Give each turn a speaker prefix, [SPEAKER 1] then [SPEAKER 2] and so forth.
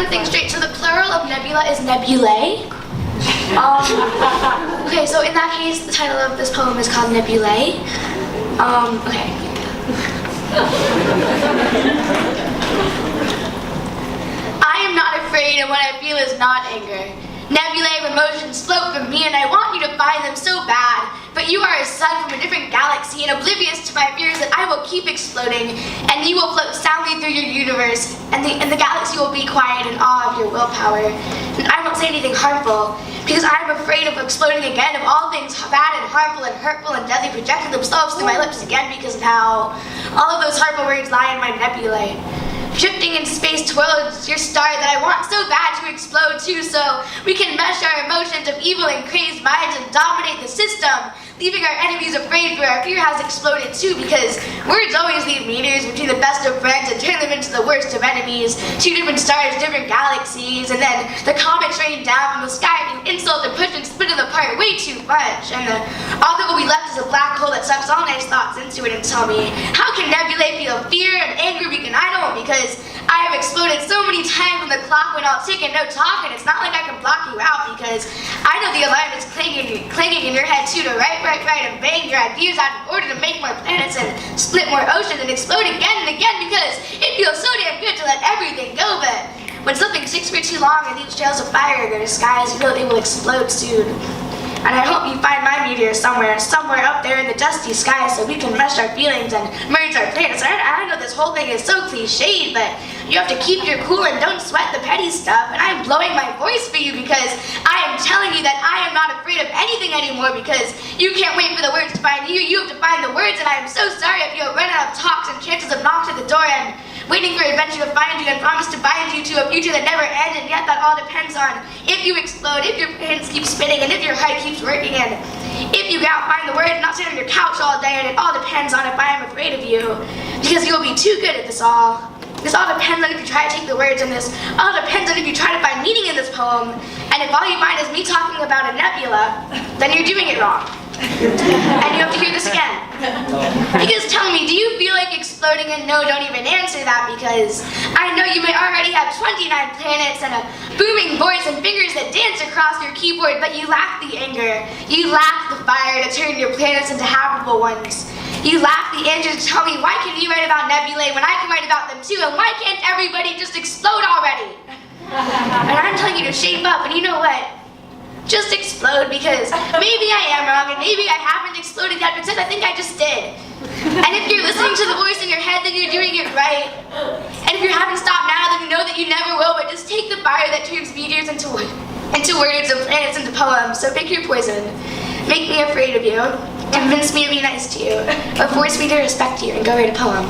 [SPEAKER 1] one thing straight. So the plural of nebula is nebulae. Okay, so in that case, the title of this poem is called Nebulae. Okay. I am not afraid, and what I feel is not anger. Nebulae of emotions float from me, and I want you to find them so bad. But you are a sun from a different galaxy, and oblivious to my fears that I will keep exploding, and you will float soundly through your universe, and the galaxy will be quiet in awe of your willpower. And I won't say anything harmful, because I am afraid of exploding again, of all things bad and harmful and hurtful and deadly projecting themselves through my lips again, because now all of those harmful words lie in my nebulae. Drifting in space towards your star that I want so bad to explode too, so we can mesh our emotions of evil and crazed minds and dominate the system, leaving our enemies afraid, for our fear has exploded too, because words always leave meteors between the best of friends and turn them into the worst of enemies. Two different stars, different galaxies, and then the comets rain down from the sky, being insult and push and split them apart way too much, and all that will be left is a black hole that sucks all nice thoughts into it. And tell me, how can nebulae feel fear and anger? Because I don't, because I have exploded so many times when the clock went all tick and no talk, and it's not like I can block you out, because I know the alarm is clanging in your head too, to right, and bang your ideas out in order to make more planets and split more oceans and explode again and again, because it feels so damn good to let everything go. But when something sticks for too long and leaves trails of fire in their skies, you know they will explode soon. And I hope you find my meteor somewhere up there in the dusty sky, so we can mesh our feelings and merge our planets. I know this whole thing is so cliched, but you have to keep your cool and don't sweat the petty stuff. And I'm blowing my voice for you because I am telling you that I am not afraid of anything anymore, because you can't wait for the words to find you. You have to find the words, and I am so sorry if you have run out of talks and chances of knocks at the door and waiting for adventure to find you and promise to bind you to a future that never ends. And yet that all depends on if you explode, if your planets keep spinning, and if your heart keeps working, and if you go out and find the words and not sit on your couch all day. And it all depends on if I am afraid of you, because you will be too good at this all. This all depends on if you try to take the words, and this all depends on if you try to find meaning in this poem. And if all you find is me talking about a nebula, then you're doing it wrong. And you have to hear this again. Because tell me, do you feel like exploding? And no, don't even answer that, because I know you may already have 29 planets and a booming voice and fingers that dance across your keyboard, but you lack the anger. You lack the fire to turn your planets into habitable ones. You lack the answer to tell me, why can you write about nebulae when I can write about them too? And why can't everybody just explode already? And I'm telling you to shape up, and you know what? Just explode, because maybe I am wrong, and maybe I haven't exploded yet, but I think I just did. And if you're listening to the voice in your head, then you're doing it right. And if you haven't stopped now, then you know that you never will, but just take the fire that turns meteors into words and planets into poems. So pick your poison. Make me afraid of you. Convince me to be nice to you. Or force me to respect you and go write a poem.